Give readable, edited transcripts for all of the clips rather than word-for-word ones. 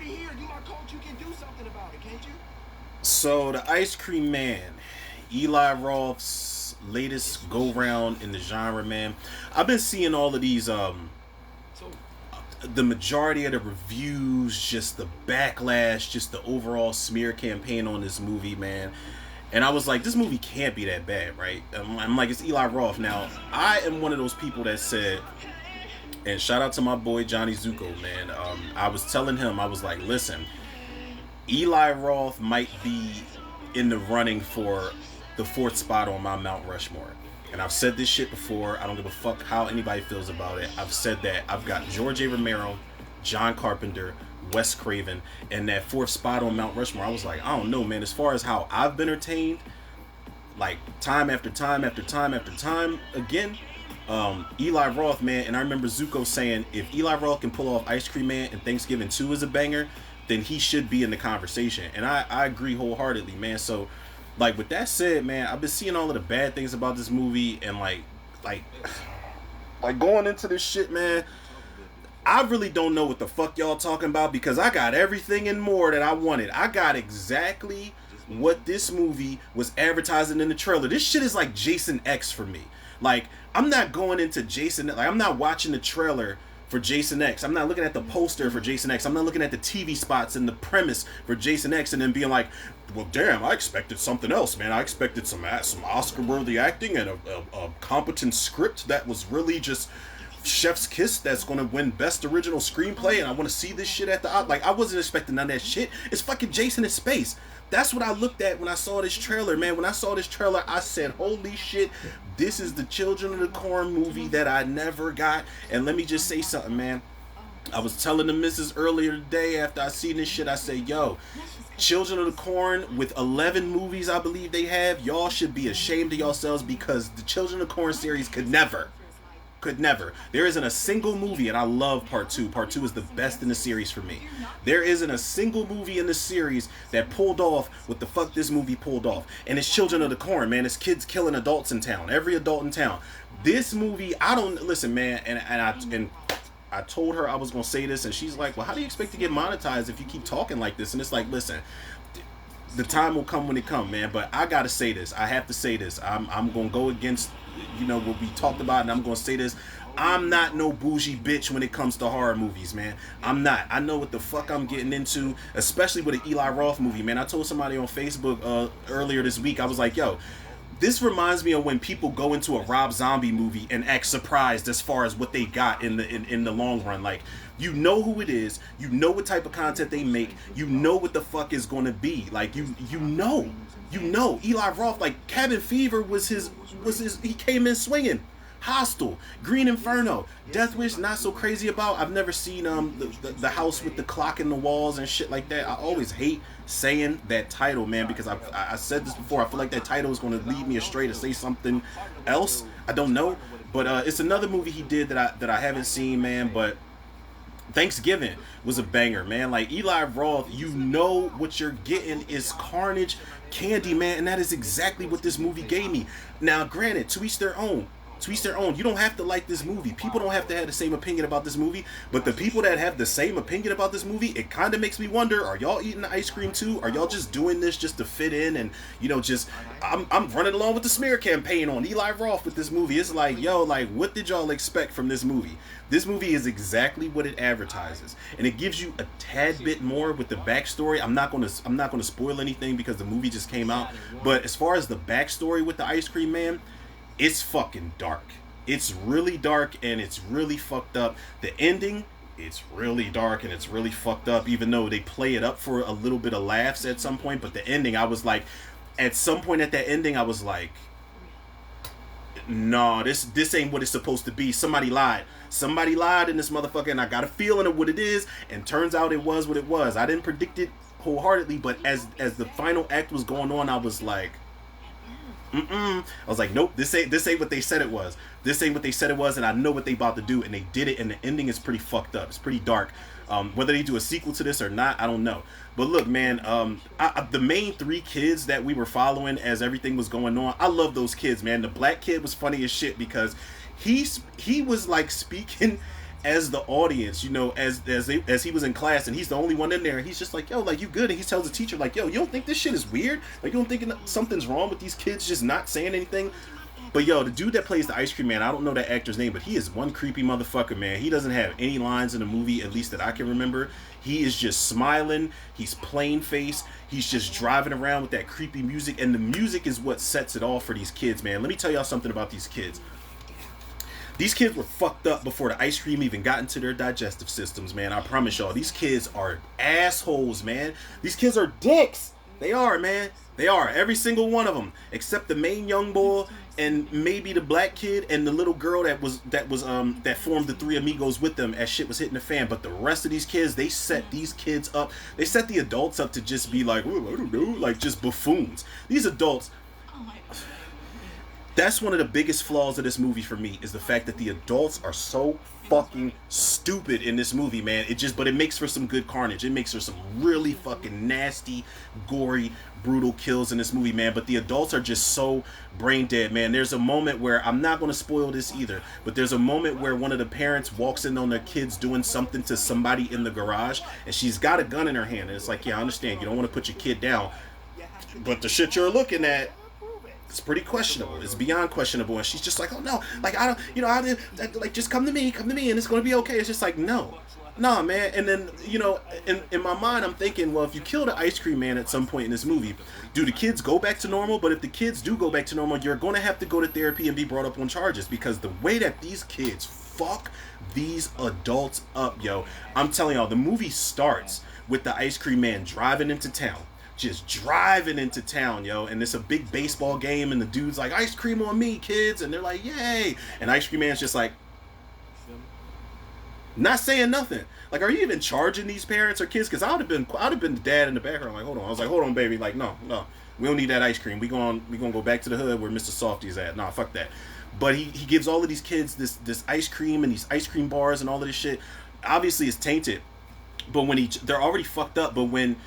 here. You my coach. You can do something about it, can't you? So the Ice Cream Man, Eli Roth's latest go round in the genre, man. I've been seeing all of these So the majority of the reviews, just the backlash, just the overall smear campaign on this movie, man. And I was like, this movie can't be that bad, right? I'm like, it's Eli Roth. Now, I am one of those people that said, and shout out to my boy Johnny Zuko, man. I was telling him, I was like, listen, Eli Roth might be in the running for the fourth spot on my Mount Rushmore. And I've said this shit before. I don't give a fuck how anybody feels about it. I've said that I've got George A. Romero, John Carpenter, Wes Craven, and that fourth spot on Mount Rushmore. I was like, I don't know, man. As far as how I've been entertained, like time after time after time after time again, Eli Roth, man. And I remember Zuko saying, if Eli Roth can pull off Ice Cream Man and Thanksgiving 2 is a banger, then he should be in the conversation. And I agree wholeheartedly, man. So, like, with that said, man, I've been seeing all of the bad things about this movie, and like going into this shit, man, I really don't know what the fuck y'all talking about, because I got everything and more that I wanted. I got exactly what this movie was advertising in the trailer. This shit is like Jason X for me. Like, I'm not going into Jason, like, I'm not watching the trailer for Jason X. I'm not looking at the poster for Jason X. I'm not looking at the TV spots and the premise for Jason X and then being like, well, damn, I expected something else, man. I expected some Oscar-worthy acting and a competent script that was really just chef's kiss that's gonna win best original screenplay, and I want to see this shit at the like, I wasn't expecting none of that shit. It's fucking Jason in space. That's what I looked at when I saw this trailer, man. When I saw this trailer, I said, holy shit, this is the Children of the Corn movie that I never got. And let me just say something, man. I was telling the missus earlier today after I seen this shit, I said, yo, Children of the Corn, with 11 movies I believe they have, y'all should be ashamed of yourselves, because the Children of the Corn series could never. There isn't a single movie, and I love Part 2. Part 2 is the best in the series for me. There isn't a single movie in the series that pulled off what the fuck this movie pulled off. And it's Children of the Corn, man. It's kids killing adults in town. Every adult in town. This movie, I don't, listen, man, and I told her I was going to say this, and she's like, well, how do you expect to get monetized if you keep talking like this? And it's like, listen, the time will come when it comes, man. But I got to say this. I have to say this. I'm going to go against, you know, what we talked about, and I'm going to say this. I'm not no bougie bitch when it comes to horror movies, man. I'm not. I know what the fuck I'm getting into, especially with an Eli Roth movie, man. I told somebody on Facebook earlier this week, I was like, yo, this reminds me of when people go into a Rob Zombie movie and act surprised as far as what they got in the long run. Like, you know who it is, you know what type of content they make, you know what the fuck is going to be. Like, you know Eli Roth, like, Cabin Fever was his he came in swinging. Hostel, Green Inferno, Death Wish, not so crazy about. I've never seen the house with the clock in the walls and shit like that. I always hate saying that title, man, because I said this before. I feel like that title is going to lead me astray to say something else. I don't know, but it's another movie he did that I haven't seen, man. But Thanksgiving was a banger, man. Like, Eli Roth, you know what you're getting is carnage, candy, man, and that is exactly what this movie gave me. Now, granted, to each their own. To each their own. You don't have to like this movie. People don't have to have the same opinion about this movie. But the people that have the same opinion about this movie, it kind of makes me wonder, are y'all eating the ice cream too? Are y'all just doing this just to fit in? And, you know, just, I'm running along with the smear campaign on Eli Roth with this movie. It's like, yo, like, what did y'all expect from this movie? This movie is exactly what it advertises. And it gives you a tad bit more with the backstory. I'm not gonna spoil anything because the movie just came out. But as far as the backstory with the Ice Cream Man, it's fucking dark. It's really dark and it's really fucked up. The ending, it's really dark and it's really fucked up, even though they play it up for a little bit of laughs at some point. But the ending, I was like, at some point at that ending, I was like, no, this ain't what it's supposed to be. Somebody lied in this motherfucker, and I got a feeling of what it is, and turns out it was what it was. I didn't predict it wholeheartedly, but as the final act was going on, I was like, I was like, nope, this ain't what they said it was. This ain't what they said it was, and I know what they about to do, and they did it, and the ending is pretty fucked up. It's pretty dark. Whether they do a sequel to this or not, I don't know. But look, man, the main three kids that we were following as everything was going on, I love those kids, man. The black kid was funny as shit because he was like speaking as the audience, you know, as he was in class and he's the only one in there, and he's just like, yo, like, you good? And he tells the teacher, like, yo, you don't think this shit is weird? Like, you don't think something's wrong with these kids just not saying anything? But yo, the dude that plays the ice cream man, I don't know that actor's name, but he is one creepy motherfucker, man. He doesn't have any lines in the movie, at least that I can remember. He is just smiling. He's plain face. He's just driving around with that creepy music, and the music is what sets it off for these kids, man. Let me tell y'all something about these kids. These kids were fucked up before the ice cream even got into their digestive systems, man. I promise y'all, these kids are assholes, man. These kids are dicks. They are, man. They are. Every single one of them, except the main young boy and maybe the black kid and the little girl that formed the three amigos with them as shit was hitting the fan. But the rest of these kids, they set these kids up. They set the adults up to just be like, oh, I don't know, like just buffoons. These adults. That's one of the biggest flaws of this movie for me, is the fact that the adults are so fucking stupid in this movie, man. But it makes for some good carnage. It makes for some really fucking nasty, gory, brutal kills in this movie, man. But the adults are just so brain dead, man. There's a moment where, I'm not going to spoil this either, but there's a moment where one of the parents walks in on their kids doing something to somebody in the garage, and she's got a gun in her hand. And it's like, yeah, I understand. You don't want to put your kid down, but the shit you're looking at, it's pretty questionable. It's beyond questionable. And she's just like, oh no, like, I don't, you know, like, just come to me, and it's going to be okay. It's just like, no, nah, man. And then, you know, in my mind, I'm thinking, well, if you kill the ice cream man at some point in this movie, do the kids go back to normal? But if the kids do go back to normal, you're going to have to go to therapy and be brought up on charges, because the way that these kids fuck these adults up, yo, I'm telling y'all, the movie starts with the ice cream man driving into town. Just driving into town, yo, and it's a big baseball game, and the dude's like, ice cream on me, kids, and they're like, yay, and ice cream man's just like, not saying nothing. Like, are you even charging these parents or kids? Because I'd have been the dad in the background, like, hold on. I was like, hold on, baby, like, no, we don't need that ice cream. We gonna go back to the hood where Mr. Softy's at. Nah, fuck that. But he gives all of these kids this ice cream and these ice cream bars and all of this shit. Obviously, it's tainted, but they're already fucked up. But when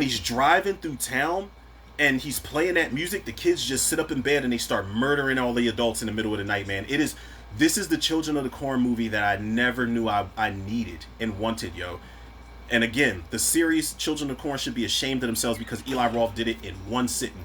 he's driving through town and he's playing that music, the kids just sit up in bed and they start murdering all the adults in the middle of the night, man. This is the Children of the Corn movie that I never knew I needed and wanted, yo. And again, the series Children of the Corn should be ashamed of themselves because Eli Roth did it in one sitting.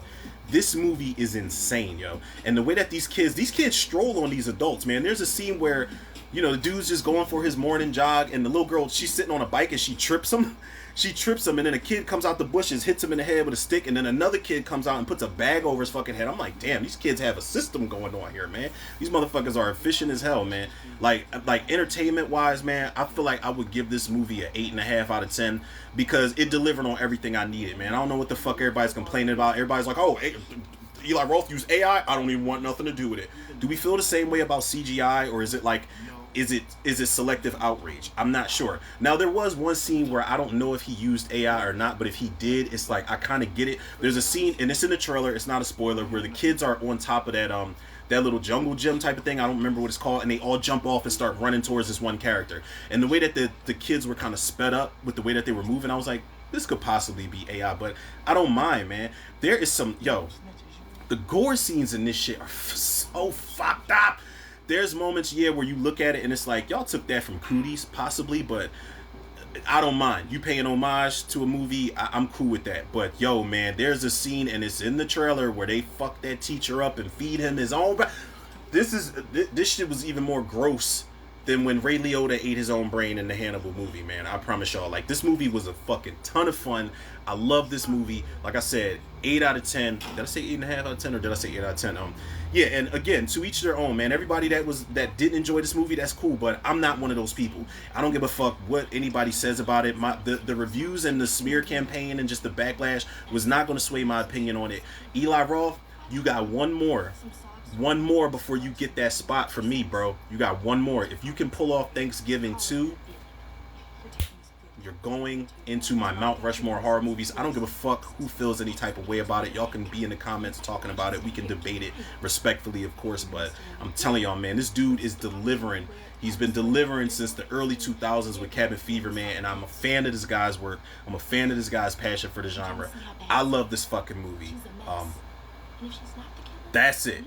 This movie is insane, yo. And the way that these kids stroll on these adults, man. There's a scene where, you know, the dude's just going for his morning jog, and the little girl, she's sitting on a bike and she trips him. And then a kid comes out the bushes, hits him in the head with a stick, and then another kid comes out and puts a bag over his fucking head. I'm like, damn, these kids have a system going on here, man. These motherfuckers are efficient as hell, man. Like entertainment-wise, man, I feel like I would give this movie an 8.5 out of 10 because it delivered on everything I needed, man. I don't know what the fuck everybody's complaining about. Everybody's like, oh, Eli Roth used AI. I don't even want nothing to do with it. Do we feel the same way about CGI, or is it like, is it selective outrage? I'm not sure. Now, there was one scene where I don't know if he used AI or not, but if he did, it's like I kind of get it. There's a scene, and it's in the trailer, it's not a spoiler, where the kids are on top of that little jungle gym type of thing. I don't remember what it's called, and they all jump off and start running towards this one character. And the way that the kids were kind of sped up with the way that they were moving, I was like, this could possibly be AI, but I don't mind, man. There is some, the gore scenes in this shit are so fucked up. There's moments, where you look at it and it's like, y'all took that from Cooties, possibly, but I don't mind. You paying homage to a movie, I'm cool with that. But, yo, man, there's a scene, and it's in the trailer, where they fuck that teacher up and feed him his own... This shit was even more gross than when Ray Liotta ate his own brain in the Hannibal movie, man. I promise y'all. Like, this movie was a fucking ton of fun. I love this movie. Like I said, 8 out of 10. Did I say 8.5 out of 10, or did I say 8 out of 10? Yeah, and again, to each their own, man. Everybody that didn't enjoy this movie, that's cool, but I'm not one of those people. I don't give a fuck what anybody says about it. The reviews and the smear campaign and just the backlash was not going to sway my opinion on it. Eli Roth, you got one more before you get that spot from me, bro. You got one more. If you can pull off Thanksgiving 2, you're going into my Mount Rushmore horror movies. I don't give a fuck who feels any type of way about it. Y'all can be in the comments talking about it. We can debate it respectfully, of course, but I'm telling y'all, man, this dude is delivering. He's been delivering since the early 2000s with Cabin Fever, man, and I'm a fan of this guy's work. I'm a fan of this guy's passion for the genre. I love this fucking movie. That's it.